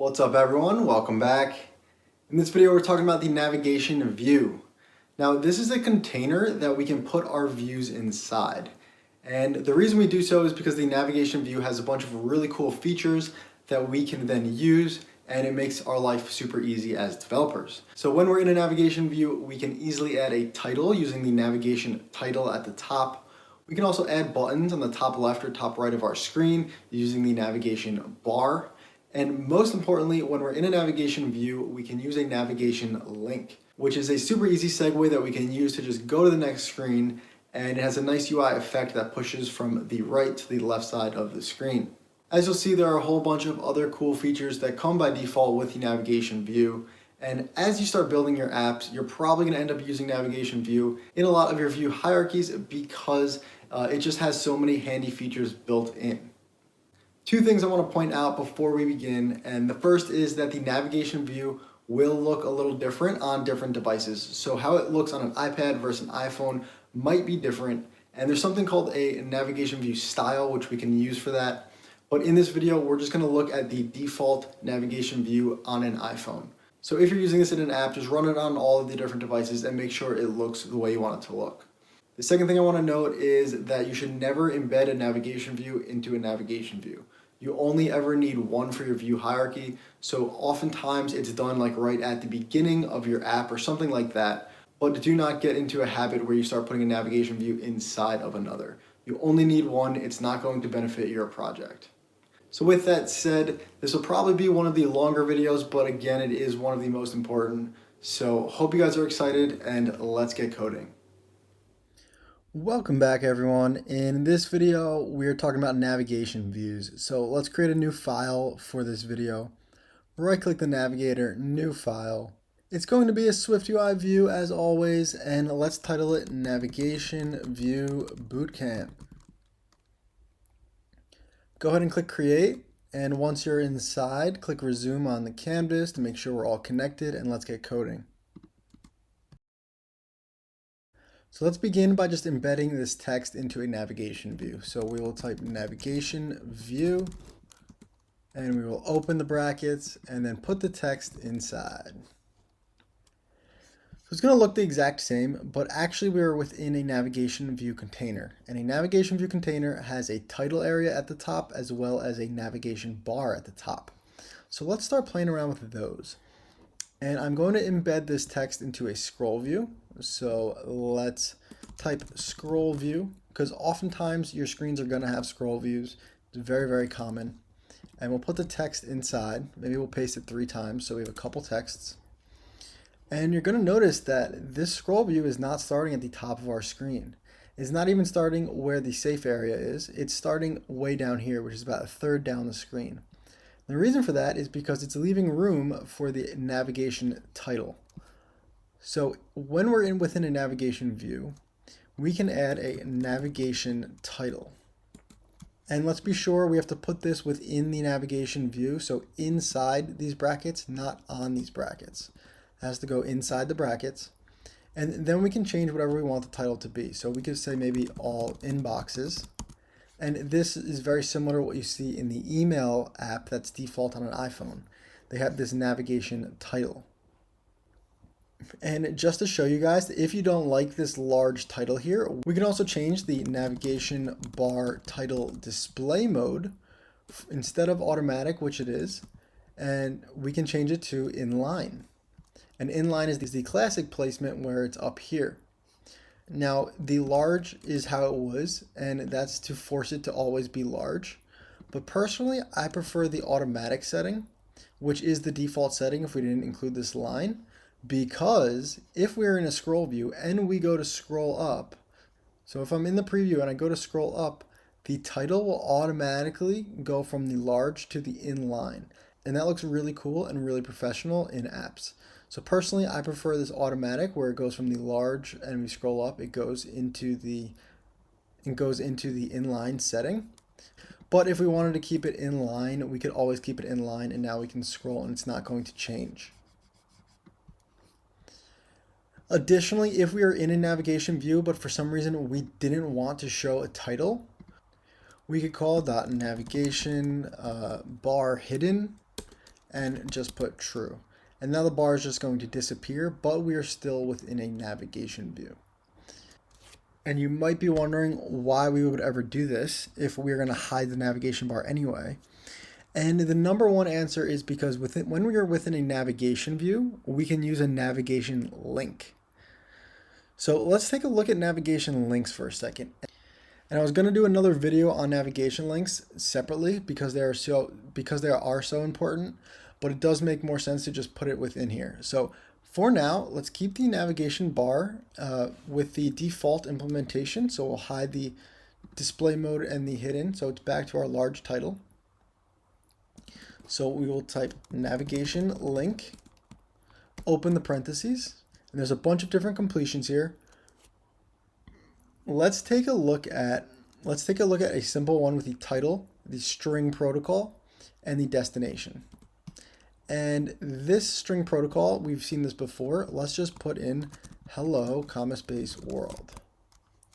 What's up everyone? Welcome back. In this video we're talking about the navigation view. Now this is a container that we can put our views inside. And the reason we do so is because the navigation view has a bunch of really cool features that we can then use, and it makes our life super easy as developers. So when we're in a navigation view, we can easily add a title using the navigation title at the top. We can also add buttons on the top left or top right of our screen using the navigation bar. And most importantly, when we're in a navigation view, we can use a navigation link, which is a super easy segue that we can use to just go to the next screen, and it has a nice UI effect that pushes from the right to the left side of the screen. As you'll see, there are a whole bunch of other cool features that come by default with the navigation view. And as you start building your apps, you're probably going to end up using navigation view in a lot of your view hierarchies because it just has so many handy features built in. Two things I want to point out before we begin, and the first is that the navigation view will look a little different on different devices. So how it looks on an iPad versus an iPhone might be different, and there's something called a navigation view style which we can use for that. But in this video, we're just going to look at the default navigation view on an iPhone. So if you're using this in an app, just run it on all of the different devices and make sure it looks the way you want it to look. The second thing I want to note is that you should never embed a navigation view into a navigation view. You only ever need one for your view hierarchy, so oftentimes it's done like right at the beginning of your app or something like that, but do not get into a habit where you start putting a navigation view inside of another. You only need one, it's not going to benefit your project. So with that said, this will probably be one of the longer videos, but again, it is one of the most important. So hope you guys are excited, and let's get coding. Welcome back everyone. In this video, we're talking about navigation views. So let's create a new file for this video. Right click the navigator, new file. It's going to be a SwiftUI view as always, and let's title it NavigationView Bootcamp. Go ahead and click create. And once you're inside, click resume on the canvas to make sure we're all connected, and let's get coding. So let's begin by just embedding this text into a navigation view. So we will type navigation view, and we will open the brackets and then put the text inside. So it's going to look the exact same, but actually we're within a navigation view container. And a navigation view container has a title area at the top as well as a navigation bar at the top. So let's start playing around with those. And I'm going to embed this text into a scroll view. So let's type scroll view, because oftentimes your screens are going to have scroll views. It's very, very common. And we'll put the text inside. Maybe we'll paste it 3 times so we have a couple texts. And you're going to notice that this scroll view is not starting at the top of our screen. It's not even starting where the safe area is. It's starting way down here, which is about 1/3 down the screen. The reason for that is because it's leaving room for the navigation title. So when we're within a navigation view, we can add a navigation title. And let's be sure we have to put this within the navigation view, so inside these brackets, not on these brackets. It has to go inside the brackets. And then we can change whatever we want the title to be. So we could say maybe all inboxes. And this is very similar to what you see in the email app that's default on an iPhone. They have this navigation title. And just to show you guys that if you don't like this large title here, we can also change the navigation bar title display mode instead of automatic, which it is, and we can change it to inline. And inline is the classic placement where it's up here. Now, the large is how it was, and that's to force it to always be large. But personally, I prefer the automatic setting, which is the default setting if we didn't include this line, because if we're in a scroll view and we go to scroll up, so if I'm in the preview and I go to scroll up, the title will automatically go from the large to the inline. And that looks really cool and really professional in apps. So personally, I prefer this automatic where it goes from the large and we scroll up, it goes into the inline setting. But if we wanted to keep it in line, we could always keep it in line, and now we can scroll and it's not going to change. Additionally, if we are in a navigation view, but for some reason we didn't want to show a title, we could call .navigation bar hidden, and just put true. And now the bar is just going to disappear, but we are still within a navigation view. And you might be wondering why we would ever do this if we're going to hide the navigation bar anyway. And the number one answer is because when we are within a navigation view, we can use a navigation link. So let's take a look at navigation links for a second. And I was going to do another video on navigation links separately because they are so important, but it does make more sense to just put it within here. So for now, let's keep the navigation bar with the default implementation. So we'll hide the display mode and the hidden. So it's back to our large title. So we will type navigation link, open the parentheses, and there's a bunch of different completions here. Let's take a look at a simple one with the title, the string protocol, and the destination. And this string protocol, we've seen this before. Let's just put in hello, comma space world.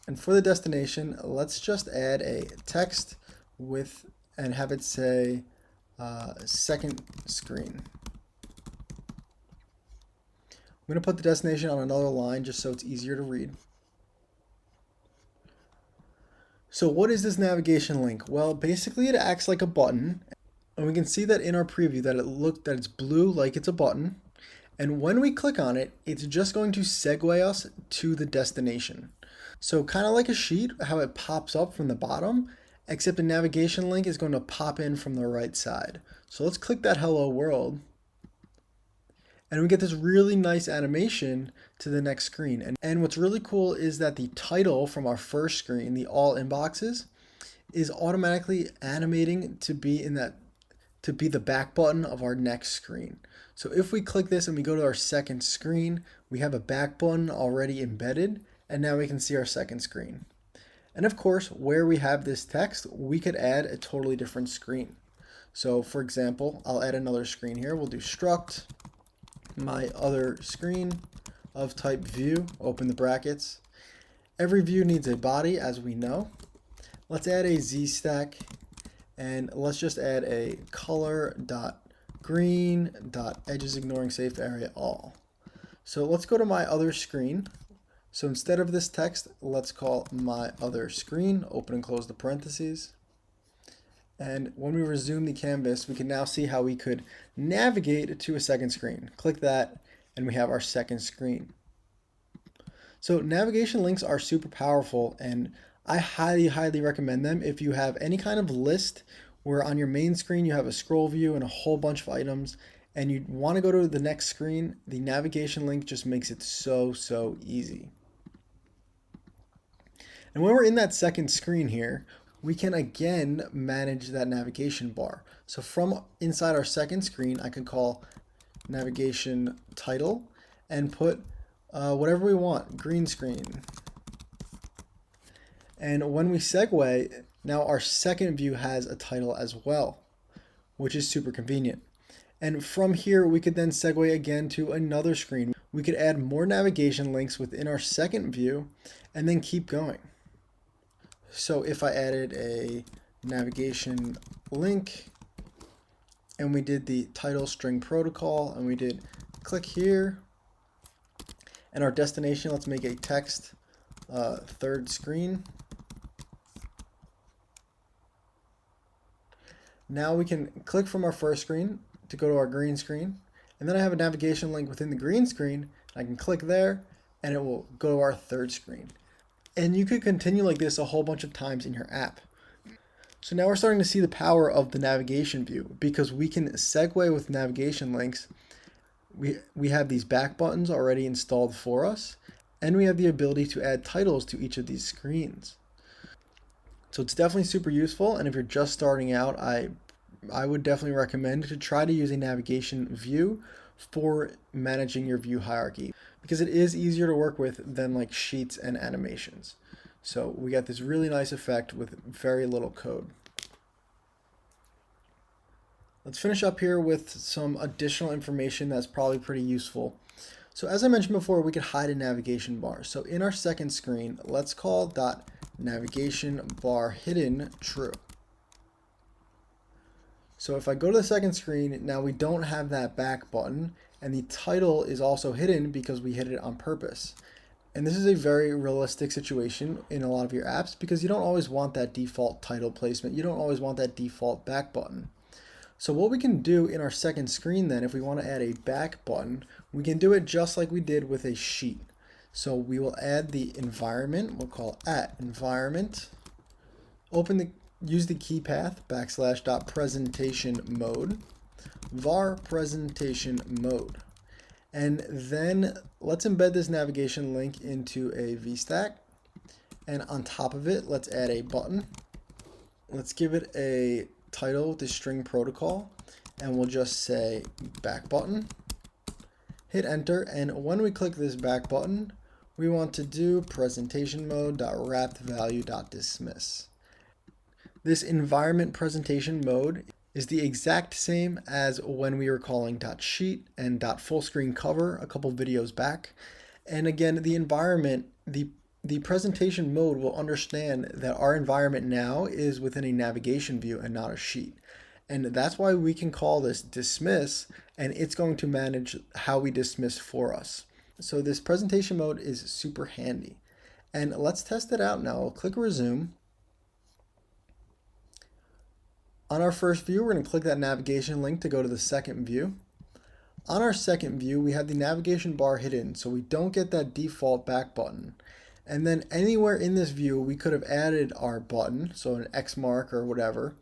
And for the destination, let's just add a text with and have it say second screen. I'm going to put the destination on another line just so it's easier to read. So what is this navigation link? Well, basically it acts like a button, and we can see that in our preview that it's blue like it's a button. And when we click on it, it's just going to segue us to the destination. So kind of like a sheet, how it pops up from the bottom, except a navigation link is going to pop in from the right side. So let's click that hello world. And we get this really nice animation to the next screen. And what's really cool is that the title from our first screen, the all inboxes, is automatically animating to be the back button of our next screen. So if we click this and we go to our second screen, we have a back button already embedded, and now we can see our second screen. And of course, where we have this text, we could add a totally different screen. So for example, I'll add another screen here. We'll do struct my other screen of type view, open the brackets. Every view needs a body, as we know. Let's add a Z stack, and let's just add a color.green.edges ignoring safe area all. So let's go to my other screen. So instead of this text, let's call my other screen, open and close the parentheses. And when we resume the canvas, we can now see how we could navigate to a second screen. Click that, and we have our second screen. So navigation links are super powerful, and I highly, highly recommend them if you have any kind of list where on your main screen you have a scroll view and a whole bunch of items, and you want to go to the next screen. The navigation link just makes it so easy. And when we're in that second screen here, we can again manage that navigation bar. So from inside our second screen, I can call NavigationTitle and put whatever we want, green screen. And when we segue, now our second view has a title as well, which is super convenient. And from here, we could then segue again to another screen. We could add more navigation links within our second view and then keep going. So if I added a navigation link and we did the title string protocol and we did click here, and our destination, let's make a text third screen. Now we can click from our first screen to go to our green screen, and then I have a navigation link within the green screen. I can click there and it will go to our third screen. And you could continue like this a whole bunch of times in your app. So now we're starting to see the power of the navigation view because we can segue with navigation links. We have these back buttons already installed for us, and we have the ability to add titles to each of these screens. So it's definitely super useful, and if you're just starting out, I would definitely recommend to try to use a navigation view for managing your view hierarchy, because it is easier to work with than like sheets and animations. So we got this really nice effect with very little code. Let's finish up here with some additional information that's probably pretty useful. So as I mentioned before, we could hide a navigation bar. So in our second screen, let's call .NavigationBar hidden true. So if I go to the second screen, now we don't have that back button, and the title is also hidden because we hid it on purpose. And this is a very realistic situation in a lot of your apps because you don't always want that default title placement. You don't always want that default back button. So what we can do in our second screen then, if we want to add a back button, we can do it just like we did with a sheet. So we will add the environment, we'll call @environment, use the key path \presentation mode, var presentation mode. And then let's embed this navigation link into a VStack. And on top of it, let's add a button. Let's give it a title with the string protocol, and we'll just say back button. Hit enter, and when we click this back button, we want to do presentation mode.wrappedValue.dismiss. This environment presentation mode is the exact same as when we were calling .sheet and .fullScreenCover a couple videos back. And again, the environment, the presentation mode will understand that our environment now is within a navigation view and not a sheet. And that's why we can call this dismiss, and it's going to manage how we dismiss for us. So this presentation mode is super handy. And let's test it out now. I'll click resume. On our first view, we're going to click that navigation link to go to the second view. On our second view, we have the navigation bar hidden, so we don't get that default back button. And then anywhere in this view, we could have added our button, so an X mark or whatever,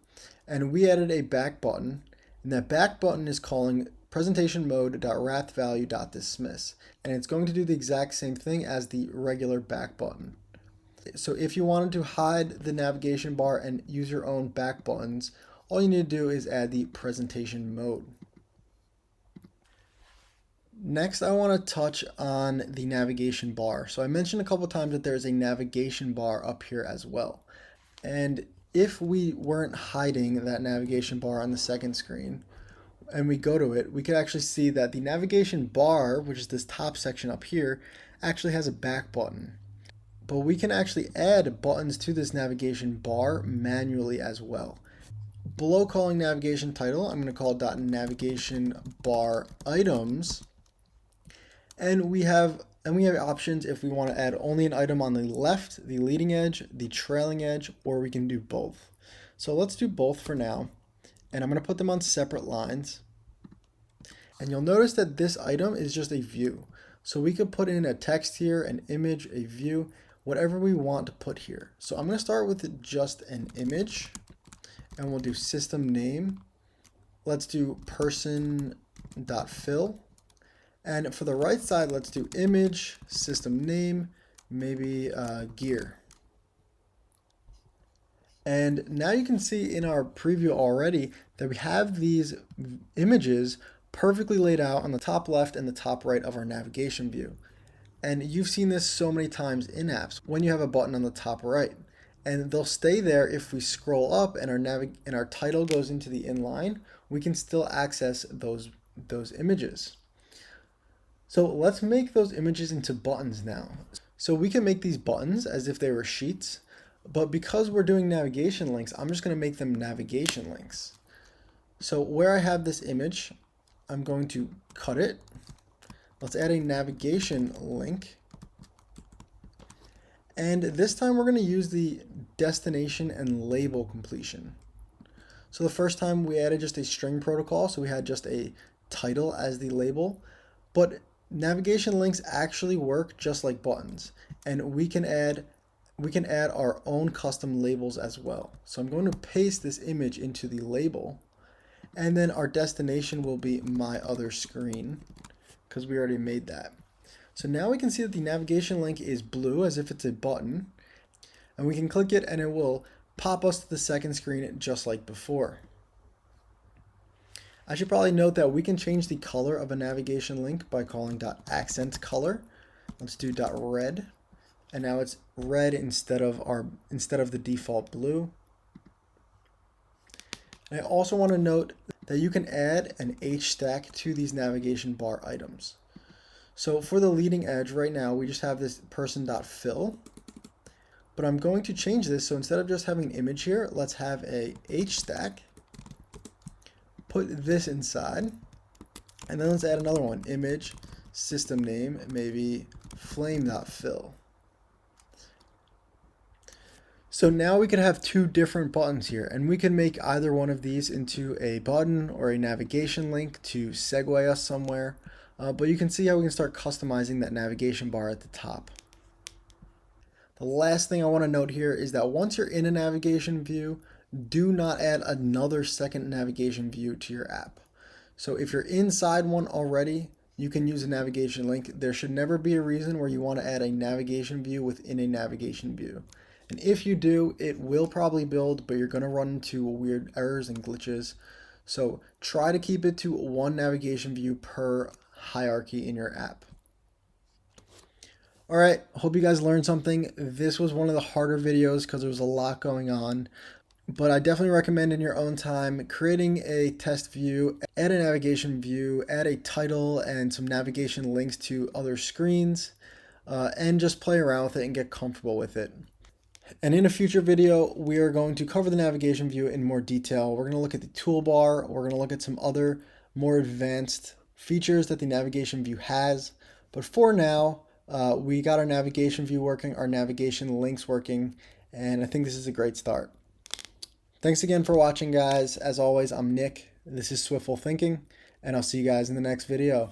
and we added a back button, and that back button is calling presentation mode.wrappedValue.dismiss, and it's going to do the exact same thing as the regular back button. So if you wanted to hide the navigation bar and use your own back buttons, all you need to do is add the presentation mode. Next, I want to touch on the navigation bar. So I mentioned a couple times that there's a navigation bar up here as well. And if we weren't hiding that navigation bar on the second screen and we go to it, we could actually see that the navigation bar, which is this top section up here, actually has a back button. But we can actually add buttons to this navigation bar manually as well. Below calling NavigationTitle, I'm going to call .NavigationBar Items. And we have options if we want to add only an item on the left, the leading edge, the trailing edge, or we can do both. So let's do both for now. And I'm going to put them on separate lines. And you'll notice that this item is just a view. So we could put in a text here, an image, a view, whatever we want to put here. So I'm going to start with just an image, and we'll do system name. Let's do person.fill. And for the right side, let's do image, system name, maybe gear. And now you can see in our preview already that we have these images perfectly laid out on the top left and the top right of our navigation view. And you've seen this so many times in apps when you have a button on the top right. And they'll stay there if we scroll up and our title goes into the inline, we can still access those images. So let's make those images into buttons now. So we can make these buttons as if they were sheets, but because we're doing navigation links, I'm just going to make them navigation links. So where I have this image, I'm going to cut it. Let's add a navigation link. And this time we're going to use the destination and label completion. So the first time we added just a string protocol, so we had just a title as the label, but navigation links actually work just like buttons, and we can add our own custom labels as well. So I'm going to paste this image into the label, and then our destination will be my other screen because we already made that. So now we can see that the navigation link is blue as if it's a button, and we can click it and it will pop us to the second screen just like before. I should probably note that we can change the color of a navigation link by calling .accentColor. Let's do .red, and now it's red instead of the default blue. And I also want to note that you can add an H stack to these navigation bar items. So for the leading edge right now, we just have this person.fill, but I'm going to change this. So instead of just having an image here, let's have a H stack. put this inside. And then let's add another one, image, system name, maybe flame.fill. So now we could have two different buttons here, and we can make either one of these into a button or a navigation link to segue us somewhere. But you can see how we can start customizing that navigation bar at the top. The last thing I want to note here is that once you're in a navigation view, do not add another second navigation view to your app. So if you're inside one already, you can use a navigation link. There should never be a reason where you want to add a navigation view within a navigation view. And if you do, it will probably build, but you're going to run into weird errors and glitches. So try to keep it to one navigation view per hierarchy in your app. All right, hope you guys learned something. This was one of the harder videos because there was a lot going on. But I definitely recommend in your own time creating a test view, add a navigation view, add a title and some navigation links to other screens, and just play around with it and get comfortable with it. And in a future video, we are going to cover the navigation view in more detail. We're going to look at the toolbar. We're going to look at some other more advanced features that the navigation view has. But for now, we got our navigation view working, our navigation links working, and I think this is a great start. Thanks again for watching, guys. As always, I'm Nick. This is Swiftful Thinking, and I'll see you guys in the next video.